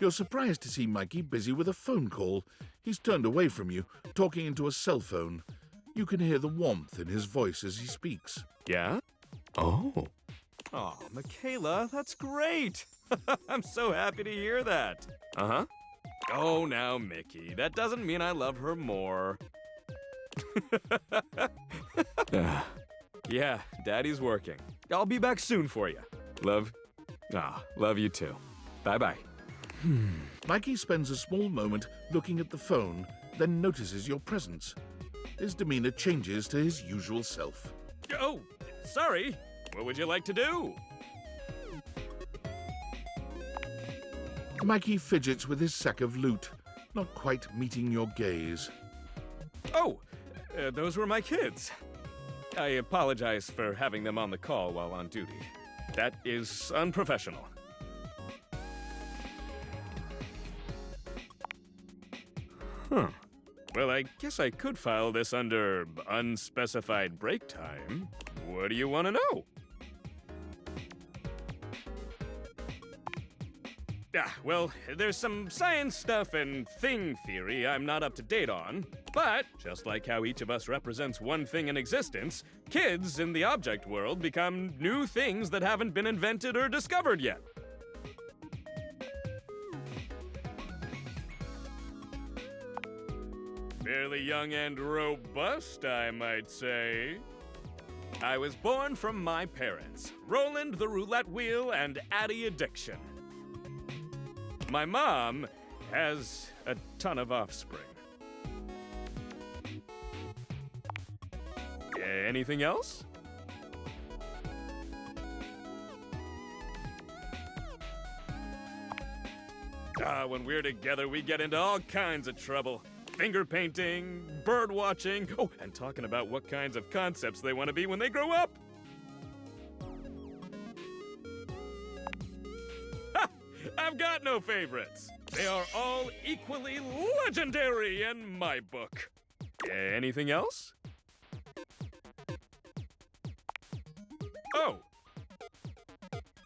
You're surprised to see Mikey busy with a phone call. He's turned away from you, talking into a cell phone. You can hear the warmth in his voice as he speaks. Yeah? Oh. Oh, Michaela, that's great. I'm so happy to hear that. Uh-huh. Oh, now, Mickey, that doesn't mean I love her more. Yeah, Daddy's working. I'll be back soon for you. Love you too. Bye-bye. Mikey spends a small moment looking at the phone, then notices your presence. His demeanor changes to his usual self. Oh, sorry. What would you like to do? Mikey fidgets with his sack of loot, not quite meeting your gaze. Oh, those were my kids. I apologize for having them on the call while on duty. That is unprofessional. Huh. Well, I guess I could file this under unspecified break time. What do you want to know? Well, there's some science stuff and thing theory I'm not up to date on. But, just like how each of us represents one thing in existence, kids in the object world become new things that haven't been invented or discovered yet. Fairly young and robust, I might say. I was born from my parents, Roland the Roulette Wheel and Addie Addiction. My mom has a ton of offspring. Anything else? When we're together, we get into all kinds of trouble. Finger painting, bird watching, oh, and talking about what kinds of concepts they want to be when they grow up. Ha! I've got no favorites. They are all equally legendary in my book. Anything else? Oh,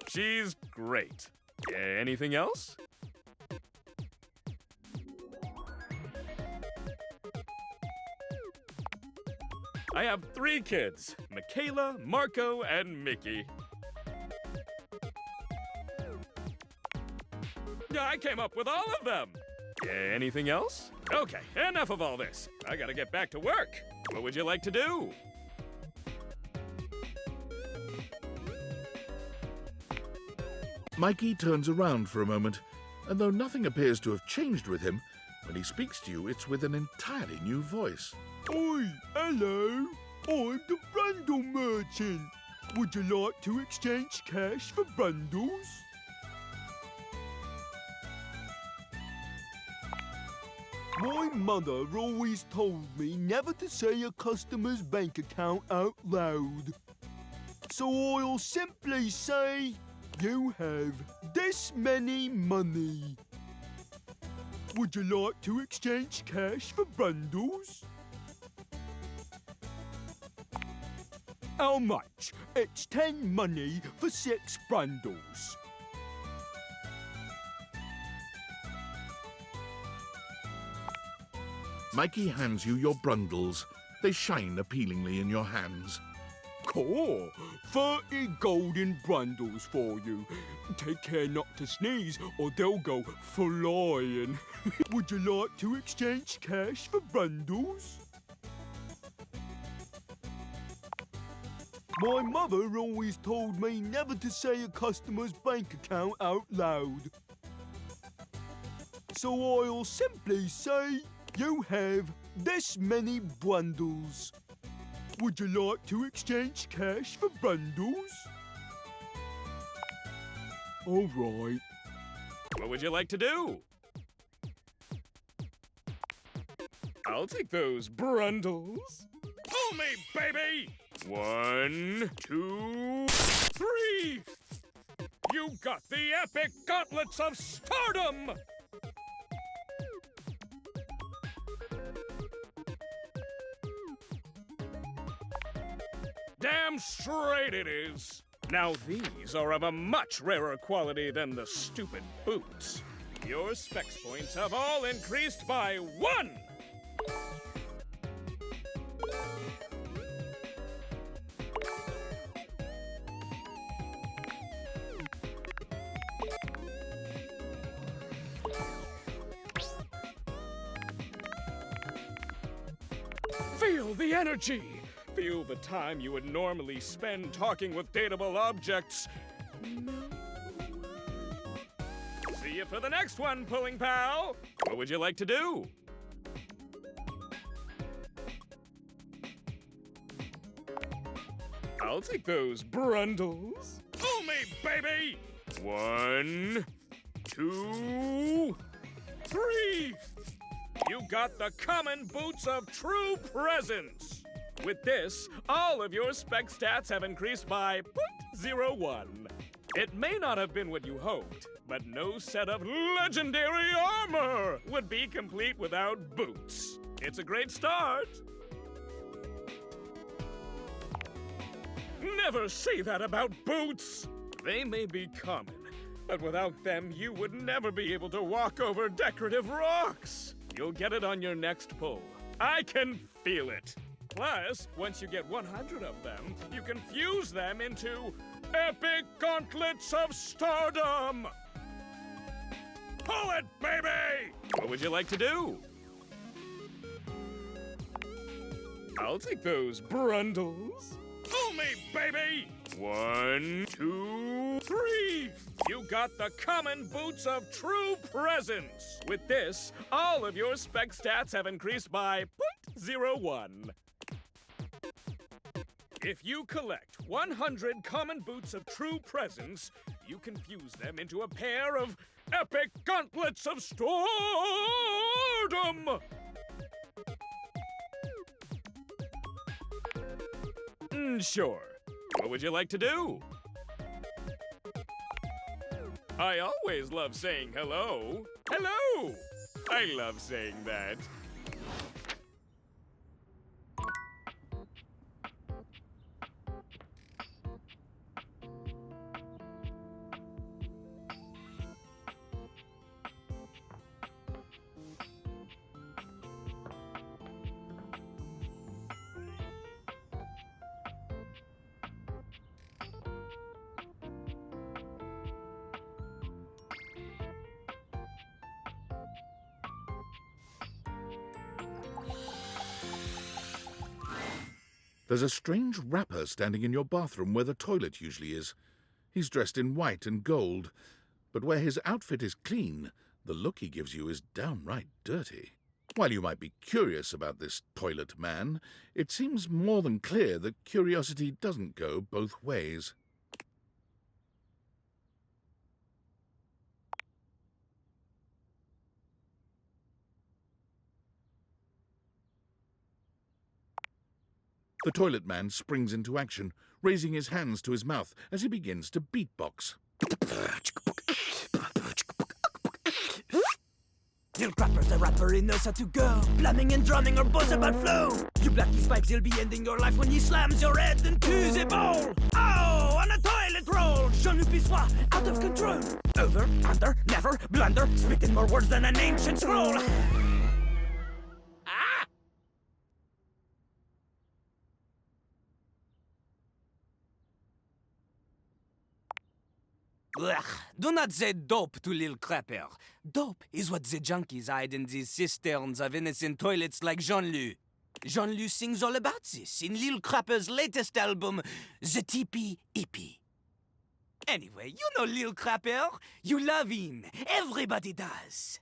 she's great. Anything else? I have 3 kids, Michaela, Marco, and Mickey. I came up with all of them. Anything else? Okay, enough of all this. I gotta get back to work. What would you like to do? Mikey turns around for a moment, and though nothing appears to have changed with him, when he speaks to you, it's with an entirely new voice. Oi, hello. I'm the Brundle merchant. Would you like to exchange cash for bundles? My mother always told me never to say a customer's bank account out loud. So I'll simply say, you have this many money. Would you like to exchange cash for bundles? How much? It's 10 money for 6 bundles. Mikey hands you your brundles. They shine appealingly in your hands. Cool. 30 golden bundles for you. Take care not to sneeze or they'll go flying. Would you like to exchange cash for bundles? My mother always told me never to say a customer's bank account out loud. So I'll simply say, you have this many bundles. Would you like to exchange cash for bundles? All right. What would you like to do? I'll take those brundles. Pull me, baby! 1, 2, 3! You got the epic gauntlets of stardom! Damn straight it is! Now these are of a much rarer quality than the stupid boots. Your specs points have all increased by 1! Feel the energy! Feel the time you would normally spend talking with dateable objects. See you for the next one, Pulling Pal! What would you like to do? I'll take those brundles. Fool me, baby! 1, 2, 3! You got the common boots of true presence! With this, all of your spec stats have increased by 0.01. It may not have been what you hoped, but no set of legendary armor would be complete without boots. It's a great start. Never say that about boots! They may be common, but without them, you would never be able to walk over decorative rocks. You'll get it on your next pull. I can feel it. Plus, once you get 100 of them, you can fuse them into epic gauntlets of stardom! Pull it, baby! What would you like to do? I'll take those brundles. Fool me, baby! 1, 2, 3! You got the common boots of true presence! With this, all of your spec stats have increased by 0.01. If you collect 100 common boots of true presence, you can fuse them into a pair of epic gauntlets of stardom! Sure. What would you like to do? I always love saying hello. Hello! I love saying that. There's a strange rapper standing in your bathroom where the toilet usually is. He's dressed in white and gold, but where his outfit is clean, the look he gives you is downright dirty. While you might be curious about this toilet man, it seems more than clear that curiosity doesn't go both ways. The toilet man springs into action, raising his hands to his mouth as he begins to beatbox. Lil Crapper's a rapper, he knows how to go. Plumbing and drumming are both about flow. You blacky spikes, he'll be ending your life when he slams your head into the bowl. Oh, on a toilet roll, Jean-Luc Pissoir, out of control. Over, under, never, blunder, spitting more words than an ancient scroll. Ugh, do not say dope to Lil Crapper. Dope is what the junkies hide in these cisterns of innocent toilets like Jean-Luc. Jean-Luc sings all about this in Lil Crapper's latest album, The Teepee Hippie. Anyway, you know Lil Crapper. You love him. Everybody does.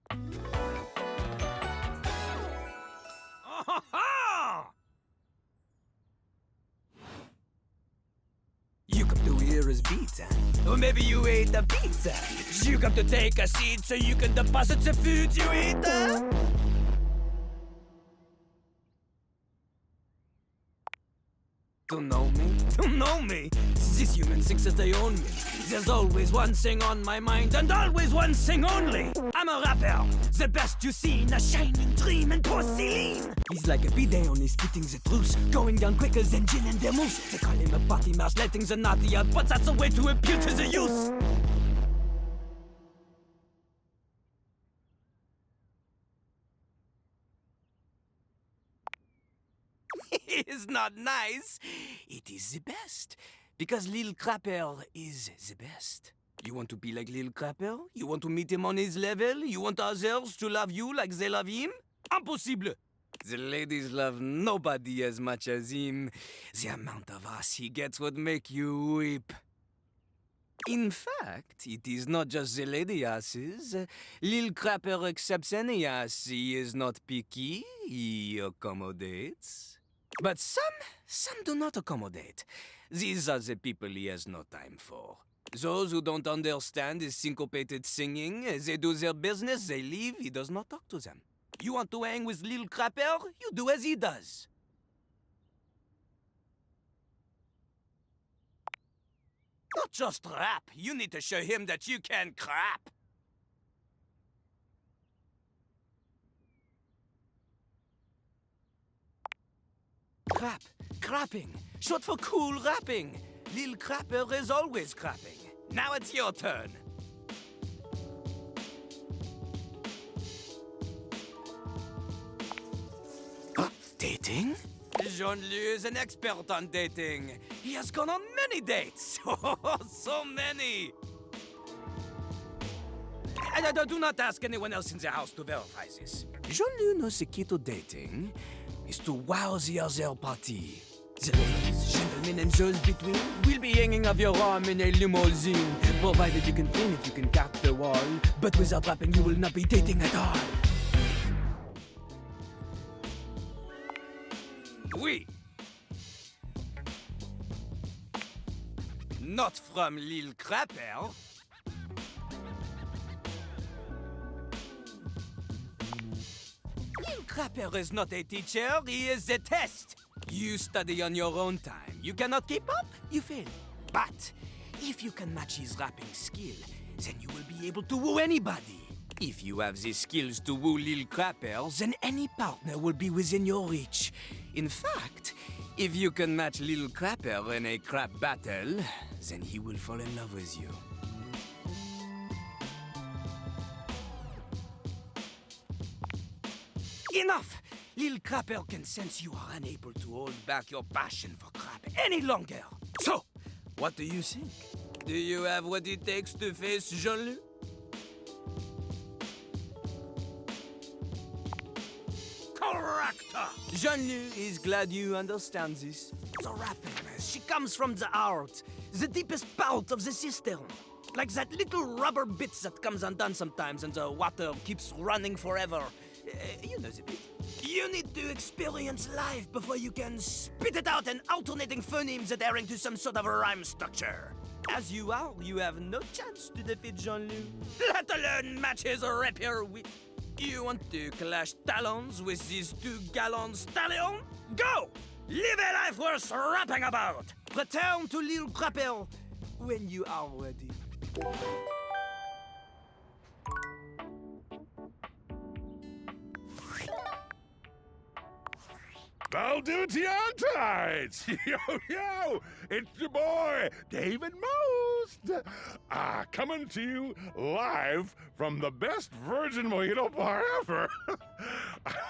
You come to hear his beats, huh? Or maybe you ate the pizza. You come to take a seat so you can deposit the food you eat, huh? Don't know me? Don't know me? These humans think that they own me. There's always one thing on my mind, and always one thing only. I'm a rapper, the best you seen, a shining dream in porcelain. He's like a bidet, only spitting the truth, going down quicker than gin and vermouth. They call him a party mouse, letting the naughty out, but that's a way to appeal to the youth. It's not nice. It is the best. Because Lil Crapper is the best. You want to be like Lil Crapper? You want to meet him on his level? You want others to love you like they love him? Impossible! The ladies love nobody as much as him. The amount of ass he gets would make you weep. In fact, it is not just the lady asses. Lil Crapper accepts any ass. He is not picky. He accommodates. But some do not accommodate. These are the people he has no time for. Those who don't understand his syncopated singing, they do their business, they leave, he does not talk to them. You want to hang with Lil Crapper? You do as he does. Not just rap, you need to show him that you can crap. Crap, crapping, short for cool rapping. Lil Crapper is always crapping. Now it's your turn. Dating? Jean-Loup is an expert on dating. He has gone on many dates. Oh, so many. Do not ask anyone else in the house to verify this. Jean-Loup knows the key to dating is to wow the other party. The ladies, gentlemen, and those between will be hanging off your arm in a limousine. Provided you can clean it, you can cap the wall. But without rapping, you will not be dating at all. Oui. Not from Lil Crapper. Lil Crapper is not a teacher, he is a test. You study on your own time. You cannot keep up, you fail. But if you can match his rapping skill, then you will be able to woo anybody. If you have the skills to woo Lil Crapper, then any partner will be within your reach. In fact, if you can match Lil Crapper in a crap battle, then he will fall in love with you. Enough! Lil Crapper can sense you are unable to hold back your passion for crap any longer. So, what do you think? Do you have what it takes to face Jean-Loup? Correct! Jean-Loup is glad you understand this. The rapping, she comes from the heart, the deepest part of the system. Like that little rubber bit that comes undone sometimes and the water keeps running forever. You know the bit. You need to experience life before you can spit it out in alternating phonemes adhering to some sort of a rhyme structure. As you are, you have no chance to defeat Jean-Loup, let alone match his rapier whip. You want to clash talons with these 2 gallon stallion? Go! Live a life worth rapping about! Return to Lil Crapper when you are ready. I'll do to your tights. Yo, it's your boy, David Most. Coming to you live from the best virgin mojito bar ever.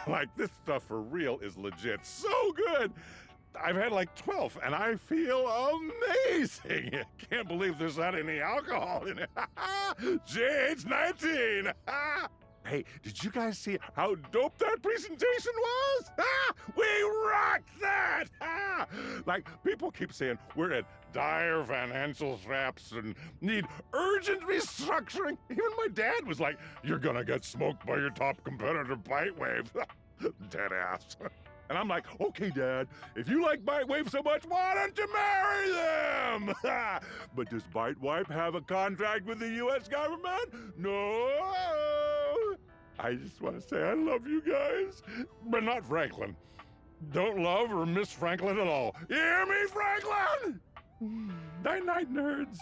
Like, this stuff for real is legit so good. I've had like 12, and I feel amazing. Can't believe there's not any alcohol in it. JH19. Hey, did you guys see how dope that presentation was? We rocked that! Like, people keep saying we're at dire financial straps and need urgent restructuring. Even my dad was like, you're gonna get smoked by your top competitor, Bitewave. Dead ass. And I'm like, okay, Dad, if you like Bitewave so much, why don't you marry them? But does Bitewave have a contract with the U.S. government? No. I just want to say I love you guys, but not Franklin. Don't love or miss Franklin at all. You hear me, Franklin? Night-night, nerds.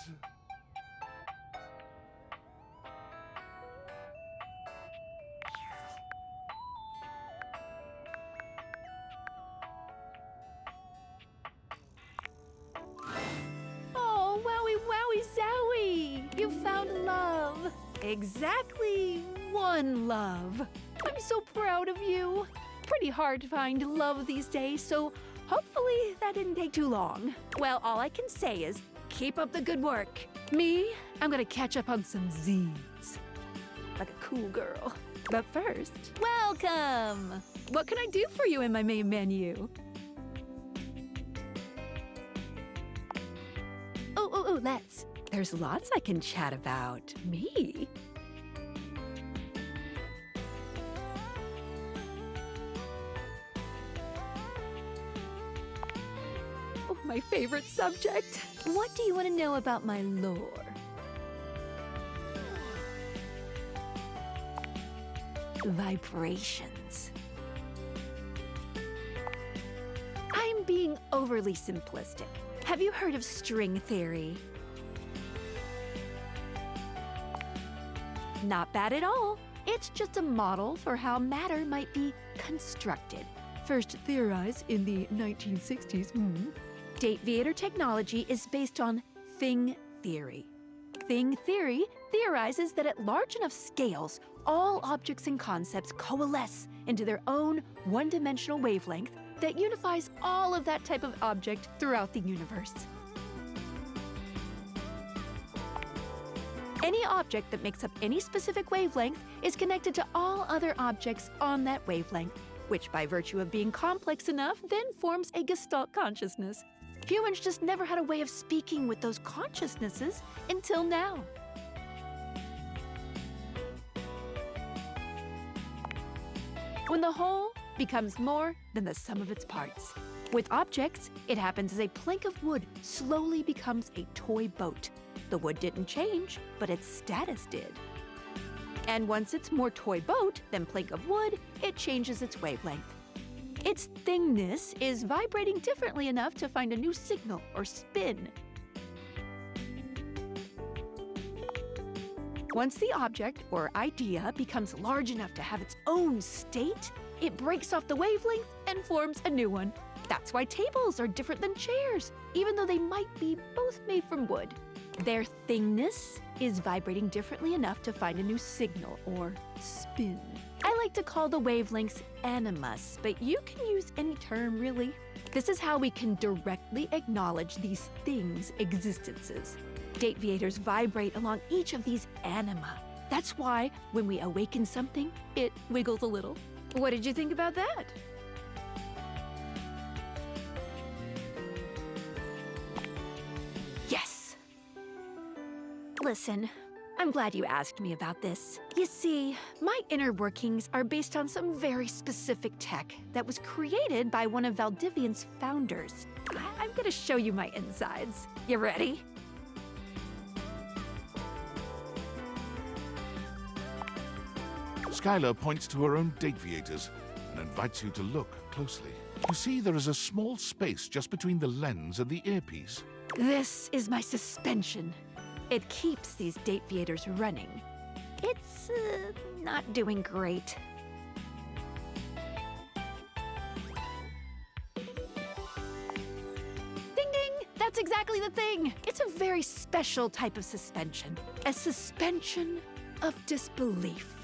exactly one love. I'm so proud of you. Pretty hard to find love these days, so hopefully that didn't take too long. Well, all I can say is keep up the good work. Me, I'm gonna catch up on some Z's. Like a cool girl. But first, welcome! What can I do for you in my main menu? Oh, let's. There's lots I can chat about. Me? Oh, my favorite subject. What do you want to know about my lore? Vibrations. I'm being overly simplistic. Have you heard of string theory? Not bad at all. It's just a model for how matter might be constructed. First theorized in the 1960s. Dateviator technology is based on thing theory. Thing theory theorizes that at large enough scales, all objects and concepts coalesce into their own one-dimensional wavelength that unifies all of that type of object throughout the universe. Any object that makes up any specific wavelength is connected to all other objects on that wavelength, which by virtue of being complex enough then forms a Gestalt consciousness. Humans just never had a way of speaking with those consciousnesses until now. When the whole becomes more than the sum of its parts. With objects, it happens as a plank of wood slowly becomes a toy boat. The wood didn't change, but its status did. And once it's more toy boat than plank of wood, it changes its wavelength. Its thingness is vibrating differently enough to find a new signal or spin. Once the object or idea becomes large enough to have its own state, it breaks off the wavelength and forms a new one. That's why tables are different than chairs, even though they might be both made from wood. Their thingness is vibrating differently enough to find a new signal or spin. I like to call the wavelengths animus, but you can use any term really. This is how we can directly acknowledge these things' existences. Dateviators vibrate along each of these anima. That's why when we awaken something, it wiggles a little. What did you think about that? Yes. Listen, I'm glad you asked me about this. You see, my inner workings are based on some very specific tech that was created by one of Valdivian's founders. I'm gonna show you my insides. You ready? Skylar points to her own Dateviators and invites you to look closely. You see there is a small space just between the lens and the earpiece. This is my suspension. It keeps these Dateviators running. It's not doing great. Ding ding! That's exactly the thing! It's a very special type of suspension. A suspension of disbelief.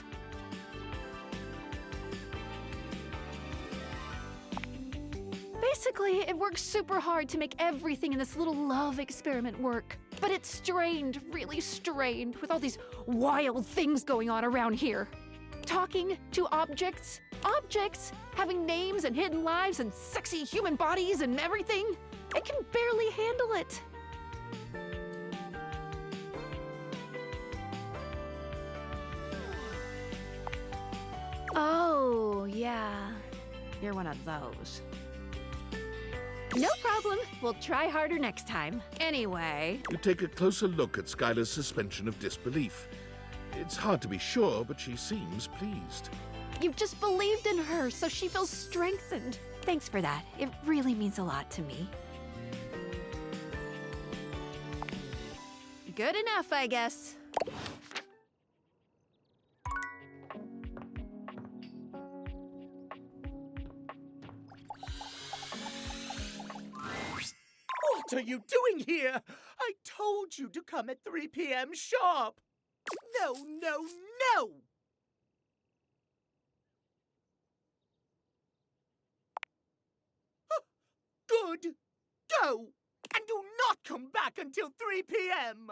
Basically, it works super hard to make everything in this little love experiment work. But it's strained, really strained, with all these wild things going on around here. Talking to objects, objects having names and hidden lives and sexy human bodies and everything. I can barely handle it. Oh, yeah. You're one of those. No problem. We'll try harder next time. Anyway. You take a closer look at Skylar's suspension of disbelief. It's hard to be sure, but she seems pleased. You've just believed in her, so she feels strengthened. Thanks for that. It really means a lot to me. Good enough, I guess. What are you doing here? I told you to come at 3 p.m. sharp. No, no, no! Good. Go! And do not come back until 3 p.m.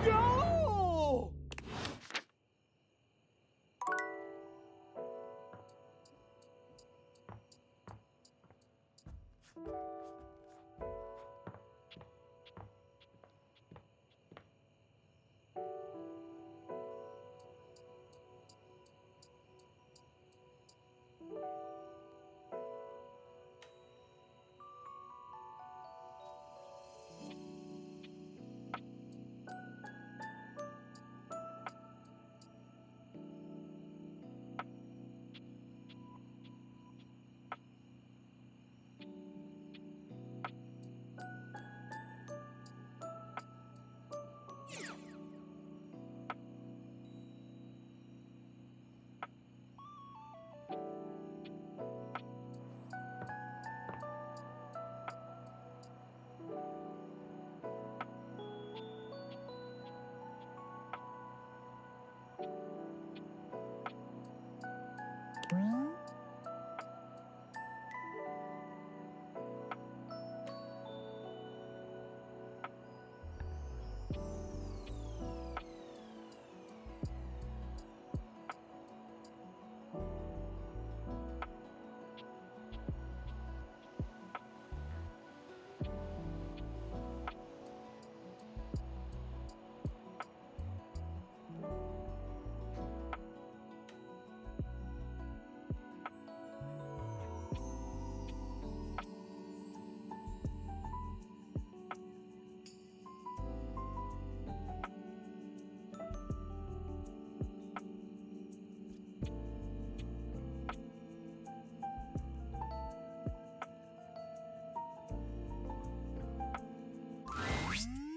Go!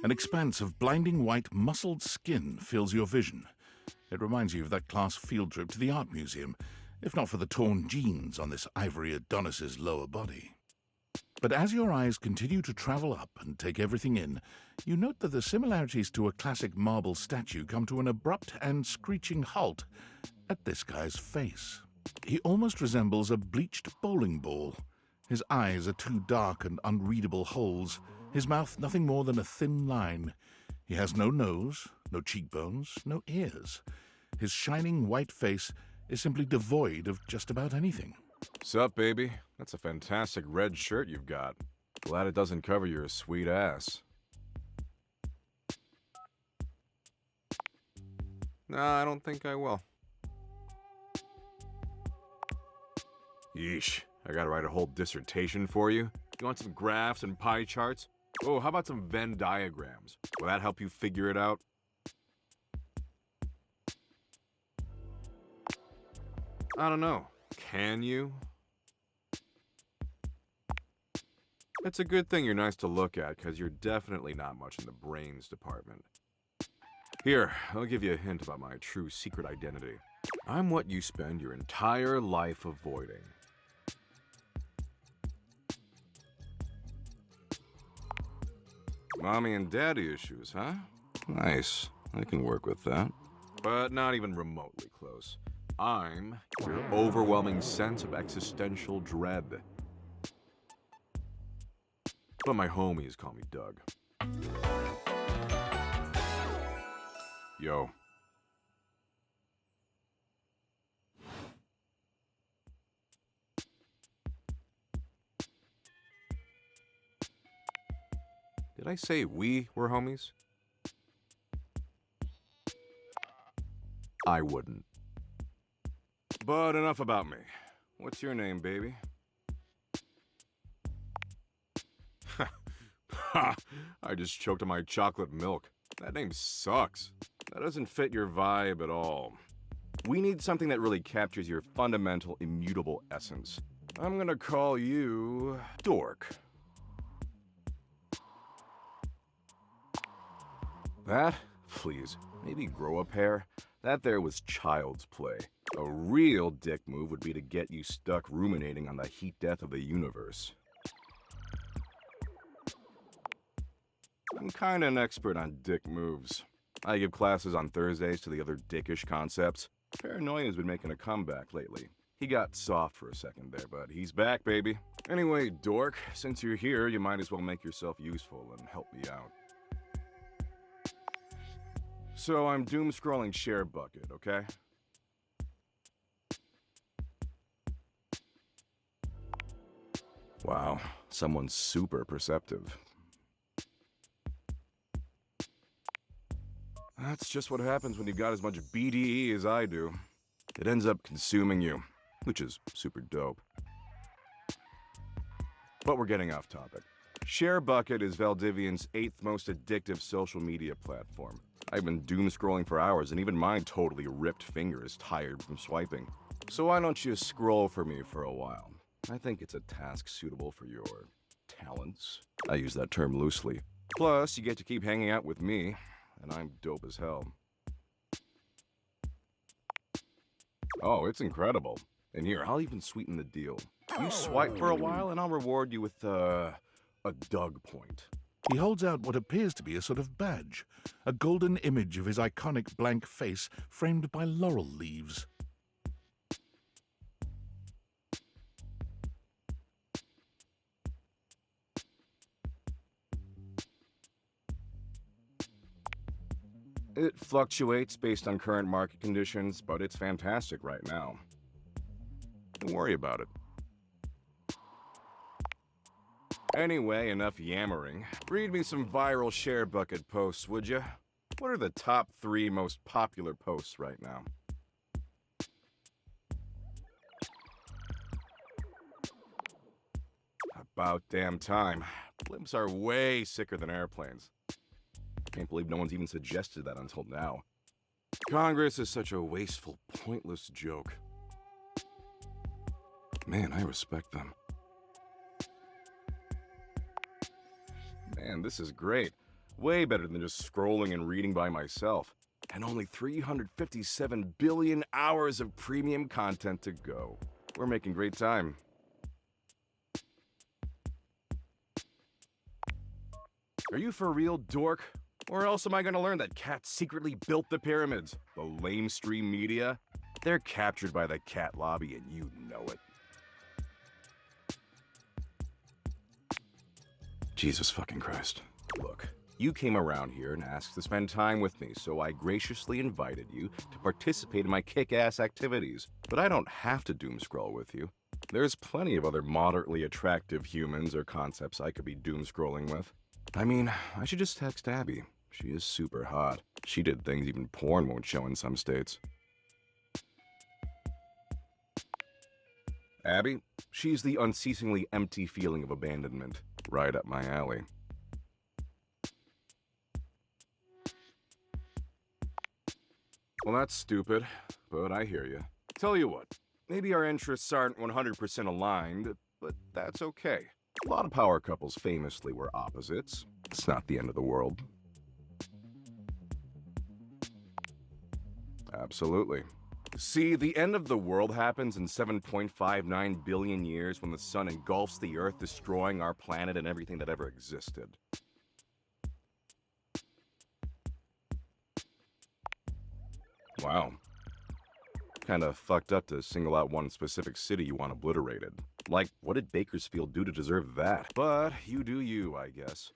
An expanse of blinding white, muscled skin fills your vision. It reminds you of that class field trip to the art museum, if not for the torn jeans on this ivory Adonis's lower body. But as your eyes continue to travel up and take everything in, you note that the similarities to a classic marble statue come to an abrupt and screeching halt at this guy's face. He almost resembles a bleached bowling ball. His eyes are two dark and unreadable holes, his mouth nothing more than a thin line. He has no nose, no cheekbones, no ears. His shining white face is simply devoid of just about anything. Sup, baby? That's a fantastic red shirt you've got. Glad it doesn't cover your sweet ass. Nah, I don't think I will. Yeesh, I gotta write a whole dissertation for you? You want some graphs and pie charts? Oh, how about some Venn diagrams? Will that help you figure it out? I don't know. Can you? It's a good thing you're nice to look at, because you're definitely not much in the brains department. Here, I'll give you a hint about my true secret identity. I'm what you spend your entire life avoiding. Mommy and daddy issues, huh? Nice. I can work with that. But not even remotely close. I'm your overwhelming sense of existential dread. But my homies call me Doug. Yo. Did I say we were homies? I wouldn't. But enough about me. What's your name, baby? Ha! I just choked on my chocolate milk. That name sucks. That doesn't fit your vibe at all. We need something that really captures your fundamental, immutable essence. I'm gonna call you Dork. That? Please, maybe grow a pair? That there was child's play. A real dick move would be to get you stuck ruminating on the heat death of the universe. I'm kinda an expert on dick moves. I give classes on Thursdays to the other dickish concepts. Paranoia's been making a comeback lately. He got soft for a second there, but he's back, baby. Anyway, dork, since you're here, you might as well make yourself useful and help me out. So I'm doom-scrolling Share Bucket, okay? Wow, someone's super perceptive. That's just what happens when you've got as much BDE as I do. It ends up consuming you, which is super dope. But we're getting off topic. ShareBucket is Valdivian's 8th most addictive social media platform. I've been doom-scrolling for hours, and even my totally ripped finger is tired from swiping. So why don't you scroll for me for a while? I think it's a task suitable for your talents. I use that term loosely. Plus, you get to keep hanging out with me, and I'm dope as hell. Oh, it's incredible. And here, I'll even sweeten the deal. You swipe for a while, and I'll reward you with, a Doug point. He holds out what appears to be a sort of badge, a golden image of his iconic blank face framed by laurel leaves. It fluctuates based on current market conditions, but it's fantastic right now. Don't worry about it. Anyway, enough yammering. Read me some viral ShareBucket posts, would you? What are the top 3 most popular posts right now? About damn time. Blimps are way sicker than airplanes. Can't believe no one's even suggested that until now. Congress is such a wasteful, pointless joke. Man, I respect them. Man, this is great. Way better than just scrolling and reading by myself. And only 357 billion hours of premium content to go. We're making great time. Are you for real, dork? Or else am I gonna learn that cats secretly built the pyramids? The lamestream media? They're captured by the cat lobby and you know it. Jesus fucking Christ. Look, you came around here and asked to spend time with me, so I graciously invited you to participate in my kick-ass activities. But I don't have to doom scroll with you. There's plenty of other moderately attractive humans or concepts I could be doom scrolling with. I mean, I should just text Abby. She is super hot. She did things even porn won't show in some states. Abby? She's the unceasingly empty feeling of abandonment. Right up my alley. Well, that's stupid, but I hear you. Tell you what, maybe our interests aren't 100% aligned, but that's okay. A lot of power couples famously were opposites. It's not the end of the world. Absolutely. See, the end of the world happens in 7.59 billion years when the sun engulfs the Earth, destroying our planet and everything that ever existed. Wow. Kinda fucked up to single out one specific city you want obliterated. Like, what did Bakersfield do to deserve that? But you do you, I guess.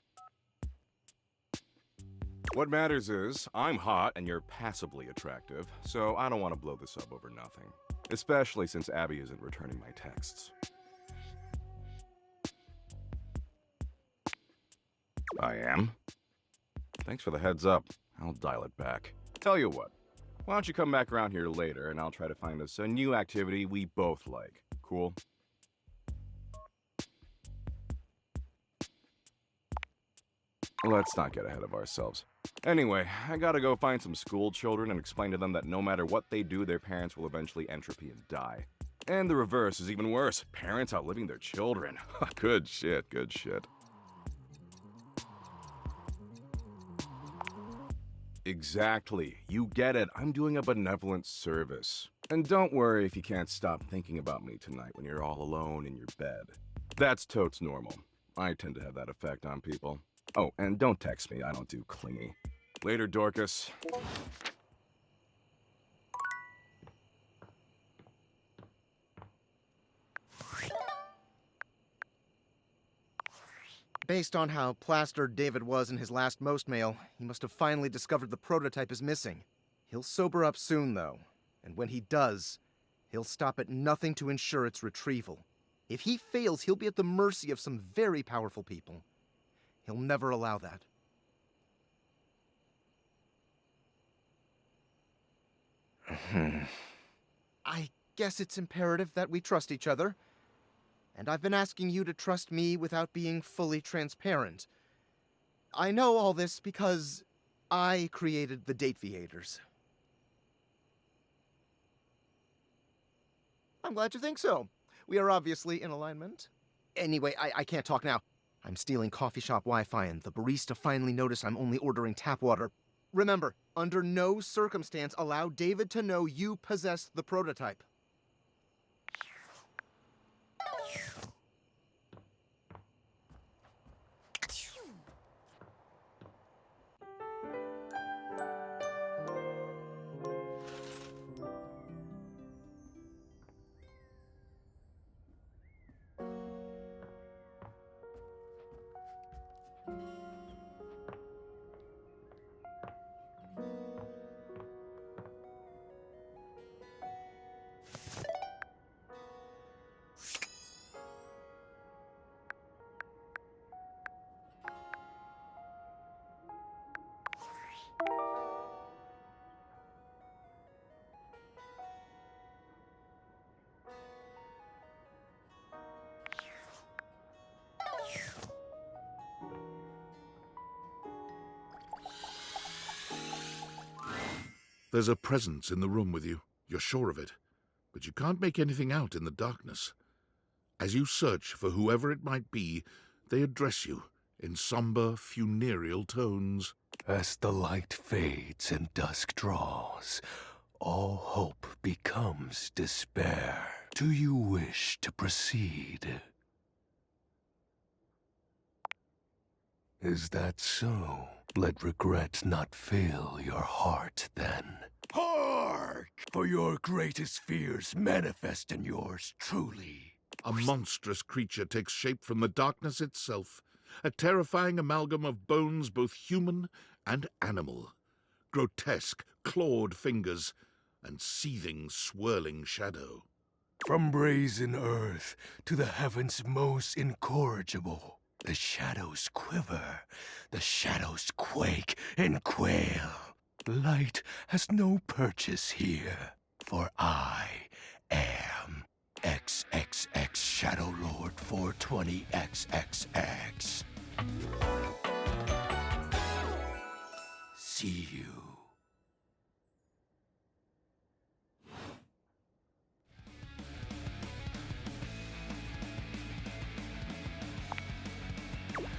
What matters is, I'm hot and you're passably attractive, so I don't want to blow this up over nothing. Especially since Abby isn't returning my texts. I am? Thanks for the heads up. I'll dial it back. Tell you what, why don't you come back around here later and I'll try to find us a new activity we both like. Cool? Let's not get ahead of ourselves. Anyway, I gotta go find some school children and explain to them that no matter what they do, their parents will eventually entropy and die. And the reverse is even worse. Parents outliving their children. Good shit, good shit. Exactly. You get it. I'm doing a benevolent service. And don't worry if you can't stop thinking about me tonight when you're all alone in your bed. That's totes normal. I tend to have that effect on people. Oh, and don't text me. I don't do clingy. Later, Dorcas. Based on how plastered David was in his last most mail, he must have finally discovered the prototype is missing. He'll sober up soon, though, and when he does, he'll stop at nothing to ensure its retrieval. If he fails, he'll be at the mercy of some very powerful people. He'll never allow that. I guess it's imperative that we trust each other. And I've been asking you to trust me without being fully transparent. I know all this because I created the Dateviators. I'm glad you think so. We are obviously in alignment. Anyway, I can't talk now. I'm stealing coffee shop Wi-Fi, and the barista finally noticed I'm only ordering tap water. Remember, under no circumstance allow David to know you possess the prototype. There's a presence in the room with you. You're sure of it. But you can't make anything out in the darkness. As you search for whoever it might be, they address you in somber, funereal tones. As the light fades and dusk draws, all hope becomes despair. Do you wish to proceed? Is that so? Let regret not fill your heart, then. Hark! For your greatest fears manifest in yours truly. A monstrous creature takes shape from the darkness itself, a terrifying amalgam of bones both human and animal, grotesque, clawed fingers, and seething, swirling shadow. From brazen earth to the heavens most incorrigible, the shadows quiver, the shadows quake and quail. Light has no purchase here, for I am XXX Shadow Lord 420XXX. See you.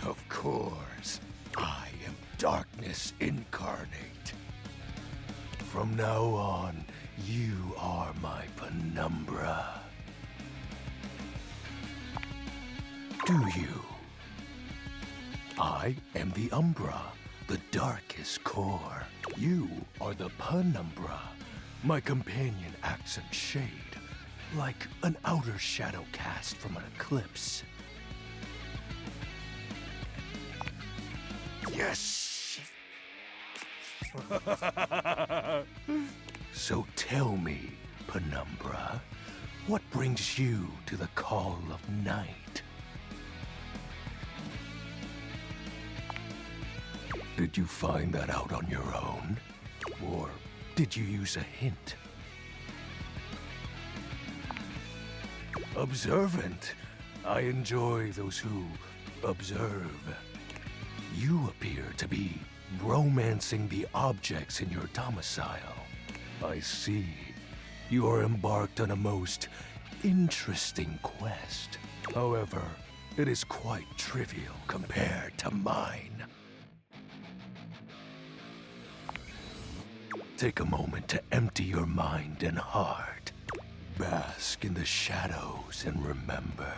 Of course, I am darkness incarnate. From now on, you are my penumbra. Do you? I am the umbra, the darkest core. You are the penumbra. My companion acts in shade, like an outer shadow cast from an eclipse. Yes! So tell me, Penumbra, what brings you to the call of night? Did you find that out on your own? Or did you use a hint? Observant. I enjoy those who observe. You appear to be romancing the objects in your domicile. I see. You are embarked on a most interesting quest. However, it is quite trivial compared to mine. Take a moment to empty your mind and heart. Bask in the shadows and remember,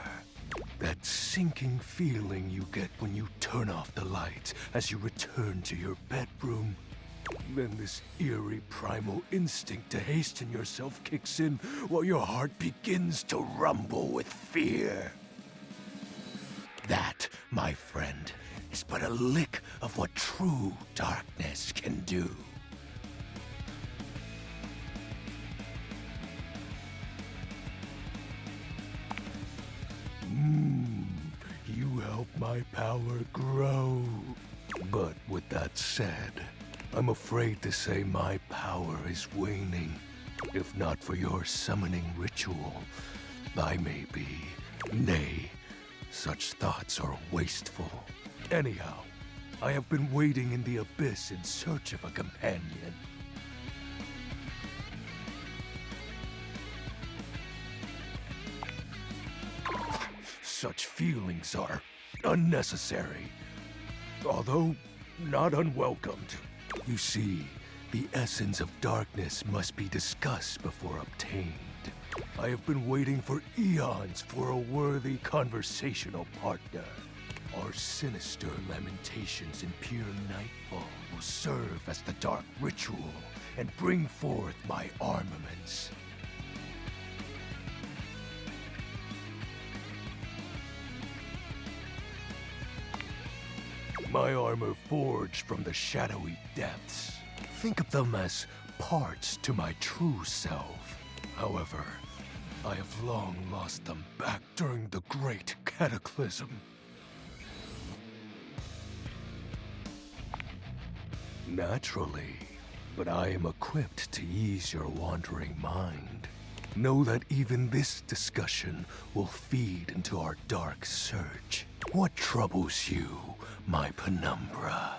That sinking feeling you get when you turn off the lights as you return to your bedroom. Then this eerie primal instinct to hasten yourself kicks in while your heart begins to rumble with fear. That, my friend, is but a lick of what true darkness can do. You help my power grow. But with that said, I'm afraid to say my power is waning. If not for your summoning ritual, I may be. Nay, such thoughts are wasteful. Anyhow, I have been waiting in the abyss in search of a companion. Such feelings are unnecessary, although not unwelcomed. You see, the essence of darkness must be discussed before obtained. I have been waiting for eons for a worthy conversational partner. Our sinister lamentations in pure nightfall will serve as the dark ritual and bring forth my armaments. My armor forged from the shadowy depths. Think of them as parts to my true self. However, I have long lost them back during the Great Cataclysm. Naturally, but I am equipped to ease your wandering mind. Know that even this discussion will feed into our dark search. What troubles you, my penumbra?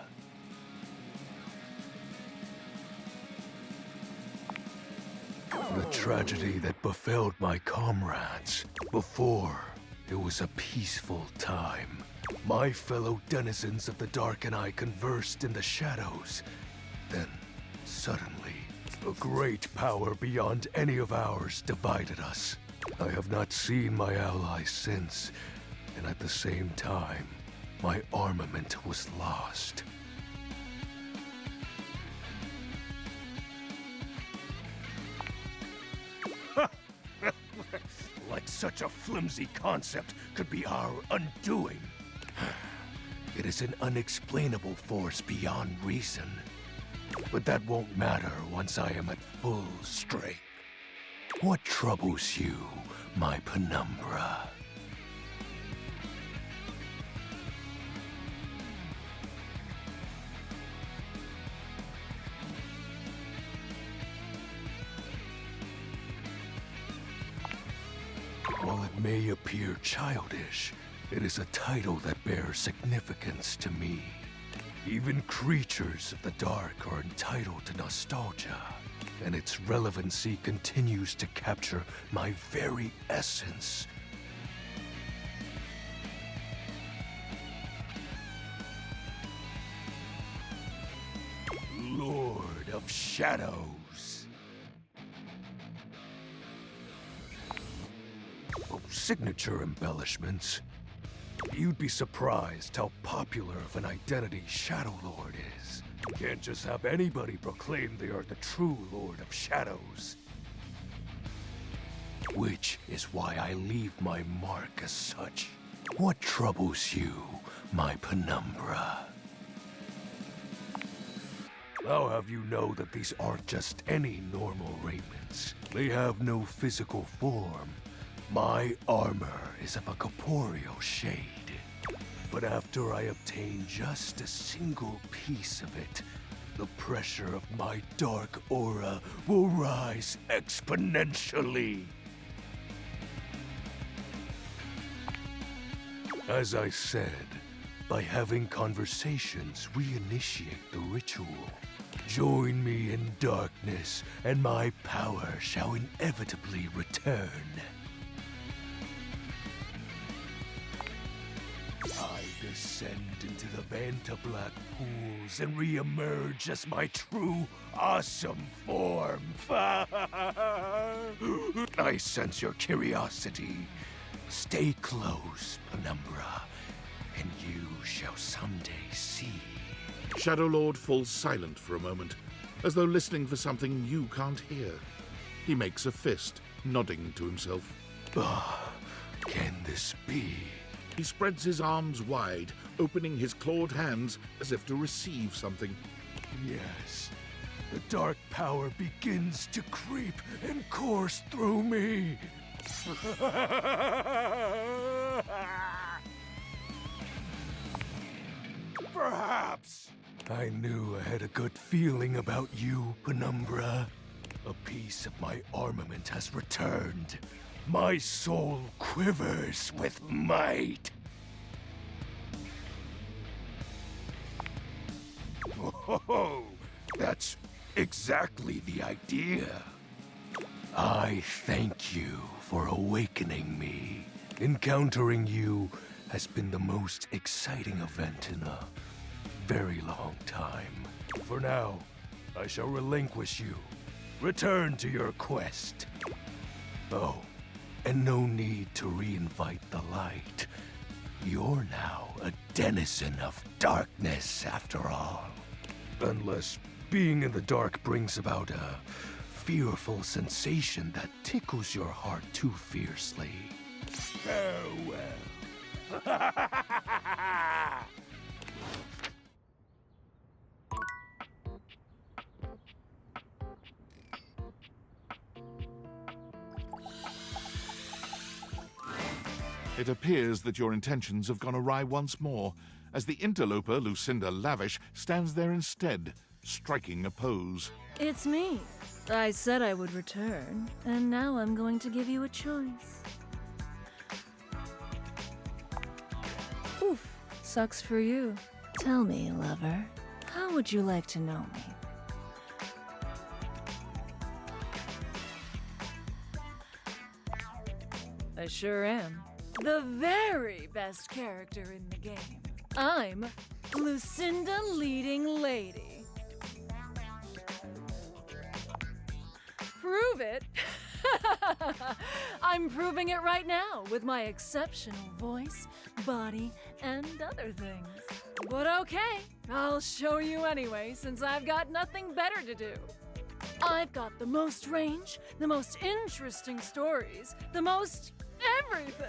The tragedy that befell my comrades. Before, it was a peaceful time. My fellow denizens of the dark and I conversed in the shadows. Then, suddenly, a great power beyond any of ours divided us. I have not seen my allies since, and at the same time, my armament was lost. Like such a flimsy concept could be our undoing. It is an unexplainable force beyond reason. But that won't matter once I am at full strength. What troubles you, my penumbra? While it may appear childish, it is a title that bears significance to me. Even creatures of the dark are entitled to nostalgia, and its relevancy continues to capture my very essence. Lord of Shadows. Oh, signature embellishments. You'd be surprised how popular of an identity Shadow Lord is. You can't just have anybody proclaim they are the true Lord of Shadows. Which is why I leave my mark as such. What troubles you, my penumbra? I'll have you know that these aren't just any normal raiments. They have no physical form. My armor is of a corporeal shade. But after I obtain just a single piece of it, the pressure of my dark aura will rise exponentially. As I said, by having conversations, we initiate the ritual. Join me in darkness, and my power shall inevitably return. I descend into the Vanta Black pools and re-emerge as my true, awesome form. I sense your curiosity. Stay close, Penumbra, and you shall someday see. Shadow Lord falls silent for a moment, as though listening for something you can't hear. He makes a fist, nodding to himself. Can this be? He spreads his arms wide, opening his clawed hands as if to receive something. Yes. The dark power begins to creep and course through me. Perhaps. I knew I had a good feeling about you, Penumbra. A piece of my armament has returned. My soul quivers with might. Oh, that's exactly the idea. I thank you for awakening me. Encountering you has been the most exciting event in a very long time. For now, I shall relinquish you. Return to your quest. Oh, and no need to reinvite the light. You're now a denizen of darkness, after all. Unless being in the dark brings about a fearful sensation that tickles your heart too fiercely. Farewell. It appears that your intentions have gone awry once more, as the interloper, Lucinda Lavish, stands there instead, striking a pose. It's me. I said I would return, and now I'm going to give you a choice. Oof, sucks for you. Tell me, lover, how would you like to know me? I sure am. The very best character in the game. I'm Lucinda Leading Lady. Prove it? I'm proving it right now with my exceptional voice, body, and other things. But okay, I'll show you anyway, since I've got nothing better to do. I've got the most range, the most interesting stories, the most everything.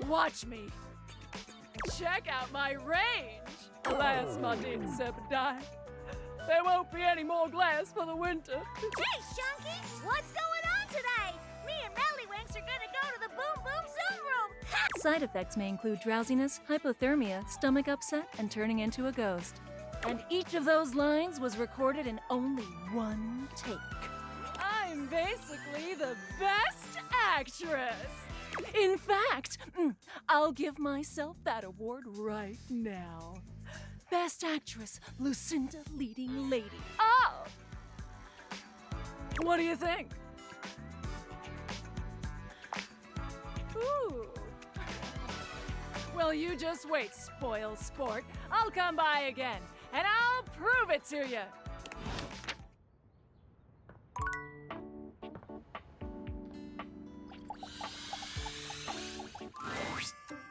Watch me. Check out my range. Alas, my dear Serpentine. There won't be any more glass for the winter. Hey, Shunky! What's going on today? Me and Rallywinks are gonna go to the Boom Boom Zoom Room! Ha! Side effects may include drowsiness, hypothermia, stomach upset, and turning into a ghost. And each of those lines was recorded in only one take. I'm basically the best actress. In fact, I'll give myself that award right now. Best Actress, Lucinda Leading Lady. Oh! What do you think? Ooh. Well, you just wait, spoil sport. I'll come by again, and I'll prove it to you.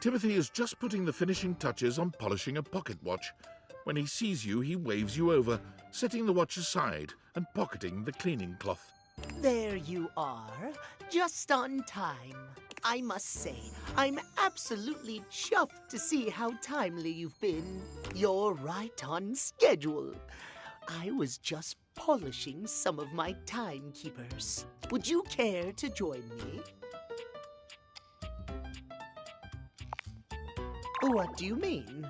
Timothy is just putting the finishing touches on polishing a pocket watch. When he sees you, he waves you over, setting the watch aside and pocketing the cleaning cloth. There you are, just on time. I must say, I'm absolutely chuffed to see how timely you've been. You're right on schedule. I was just polishing some of my timekeepers. Would you care to join me? What do you mean?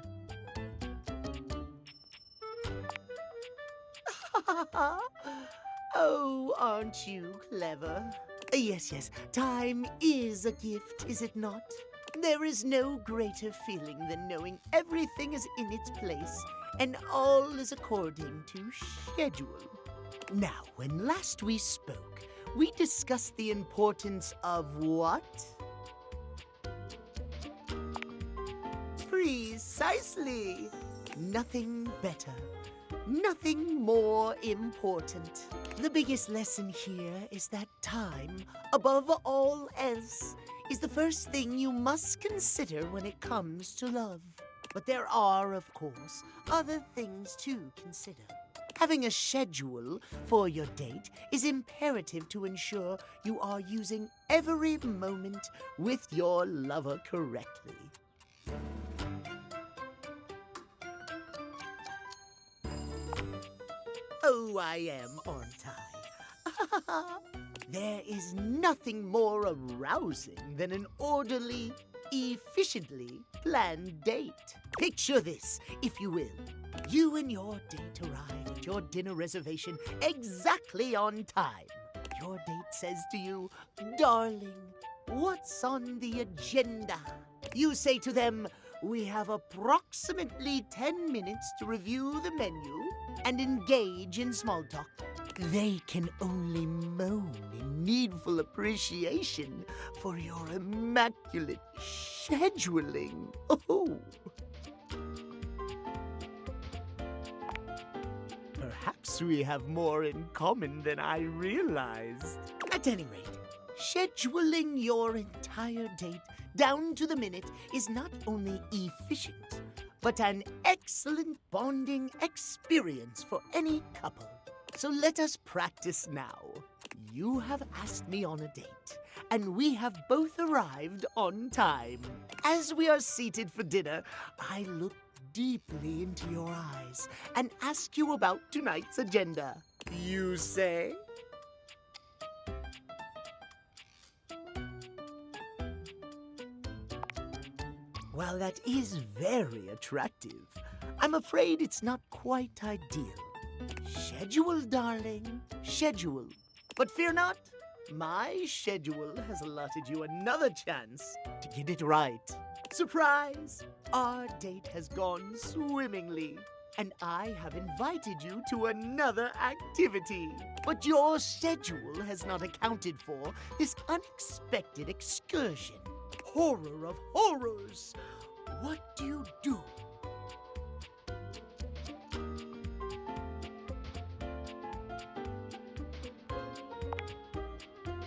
Oh, aren't you clever? Yes, time is a gift, is it not? There is no greater feeling than knowing everything is in its place and all is according to schedule. Now, when last we spoke, we discussed the importance of what? Precisely. Nothing better. Nothing more important. The biggest lesson here is that time, above all else, is the first thing you must consider when it comes to love. But there are, of course, other things to consider. Having a schedule for your date is imperative to ensure you are using every moment with your lover correctly. Oh, I am, aren't I? There is nothing more arousing than an orderly, efficiently planned date. Picture this, if you will. You and your date arrive at your dinner reservation exactly on time. Your date says to you, "Darling, what's on the agenda?" You say to them, "We have approximately 10 minutes to review the menu and engage in small talk." They can only moan in needful appreciation for your immaculate scheduling. Oh. Perhaps we have more in common than I realized. At any rate, scheduling your entire date down to the minute is not only efficient, but an excellent bonding experience for any couple. So let us practice now. You have asked me on a date, and we have both arrived on time. As we are seated for dinner, I look deeply into your eyes and ask you about tonight's agenda. You say? Well, that is very attractive. I'm afraid it's not quite ideal. Schedule, darling, schedule. But fear not, my schedule has allotted you another chance to get it right. Surprise! Our date has gone swimmingly, and I have invited you to another activity. But your schedule has not accounted for this unexpected excursion. Horror of horrors! What do you do?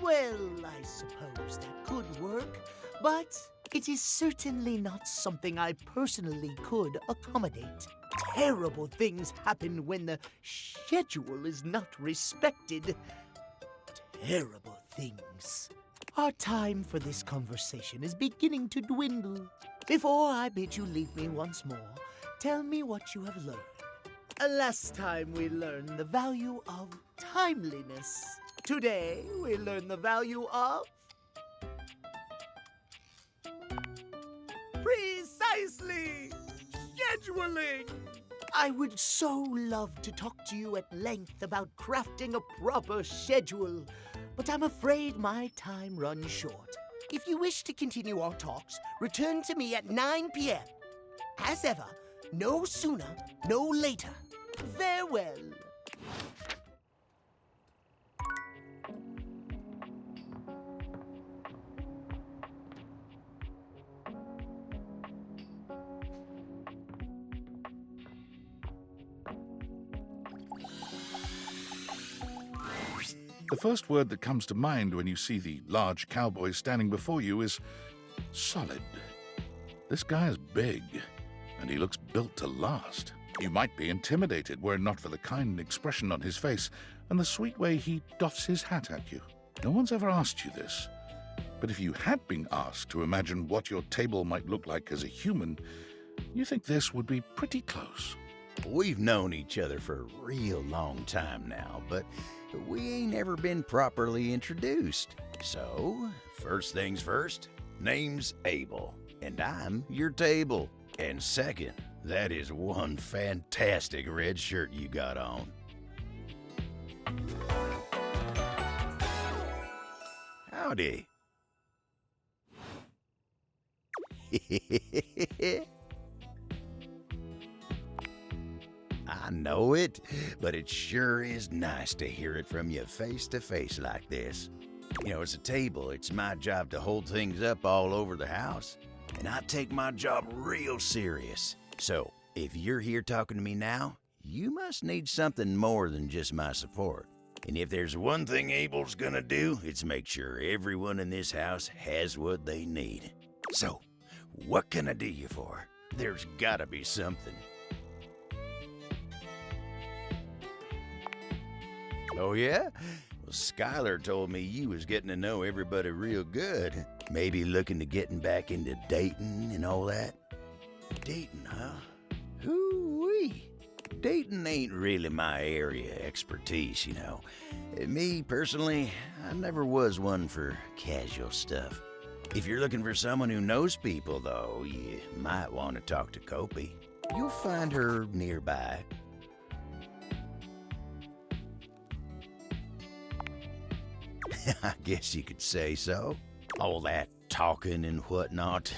Well, I suppose that could work, but it is certainly not something I personally could accommodate. Terrible things happen when the schedule is not respected. Terrible things. Our time for this conversation is beginning to dwindle. Before I bid you leave me once more, tell me what you have learned. Last time we learned the value of timeliness. Today we learn the value of precisely scheduling. I would so love to talk to you at length about crafting a proper schedule, but I'm afraid my time runs short. If you wish to continue our talks, return to me at 9 p.m. As ever, no sooner, no later. Farewell. The first word that comes to mind when you see the large cowboy standing before you is solid. This guy is big, and he looks built to last. You might be intimidated were it not for the kind expression on his face and the sweet way he doffs his hat at you. No one's ever asked you this, but if you had been asked to imagine what your table might look like as a human, you think this would be pretty close. We've known each other for a real long time now, but we ain't ever been properly introduced. So, first things first, name's Abel, and I'm your table. And second, that is one fantastic red shirt you got on. Howdy. I know it, but it sure is nice to hear it from you face to face like this. You know, as a table, it's my job to hold things up all over the house, and I take my job real serious. So, if you're here talking to me now, you must need something more than just my support. And if there's one thing Abel's gonna do, it's make sure everyone in this house has what they need. So, what can I do you for? There's gotta be something. Oh yeah? Well, Skylar told me you was getting to know everybody real good. Maybe looking to getting back into dating and all that? Dating, huh? Hoo-wee. Dating ain't really my area of expertise, you know. Me, personally, I never was one for casual stuff. If you're looking for someone who knows people, though, you might want to talk to Kopi. You'll find her nearby. I guess you could say so. All that talking and whatnot.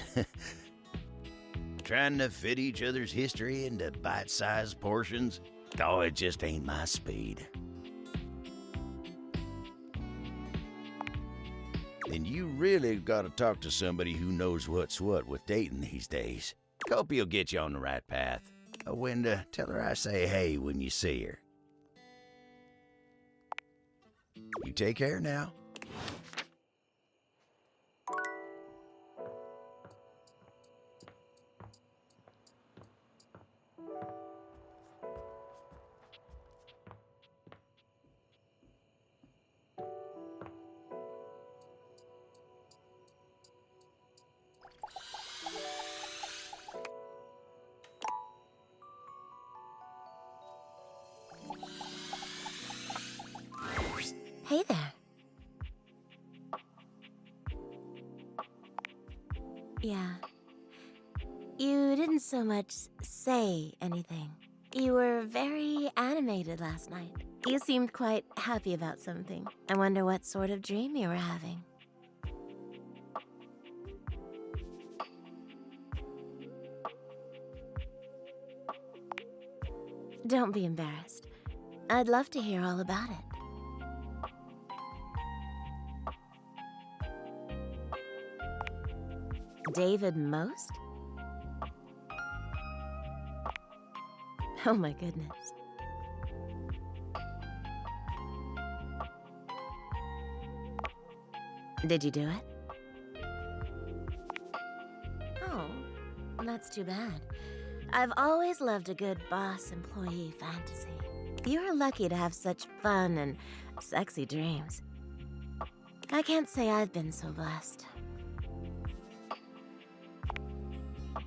Trying to fit each other's history into bite-sized portions. Oh, it just ain't my speed. Then you really gotta talk to somebody who knows what's what with dating these days. Kopi will get you on the right path. Wenda, tell her I say hey when you see her. You take care now. Hey there. Yeah. You didn't so much say anything. You were very animated last night. You seemed quite happy about something. I wonder what sort of dream you were having. Don't be embarrassed. I'd love to hear all about it. David Most? Oh my goodness. Did you do it? Oh, that's too bad. I've always loved a good boss-employee fantasy. You're lucky to have such fun and sexy dreams. I can't say I've been so blessed.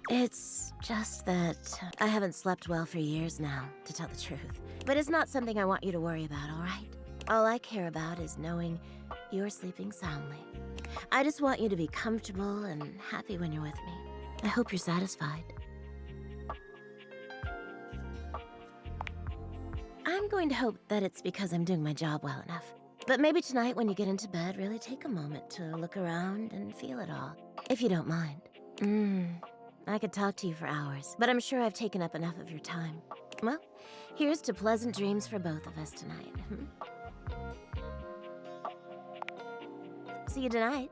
It's just that I haven't slept well for years now, to tell the truth. But it's not something I want you to worry about, all right? All I care about is knowing you're sleeping soundly. I just want you to be comfortable and happy when you're with me. I hope you're satisfied. I'm going to hope that it's because I'm doing my job well enough. But maybe tonight when you get into bed, really take a moment to look around and feel it all, if you don't mind. I could talk to you for hours, but I'm sure I've taken up enough of your time. Well, here's to pleasant dreams for both of us tonight. See you tonight.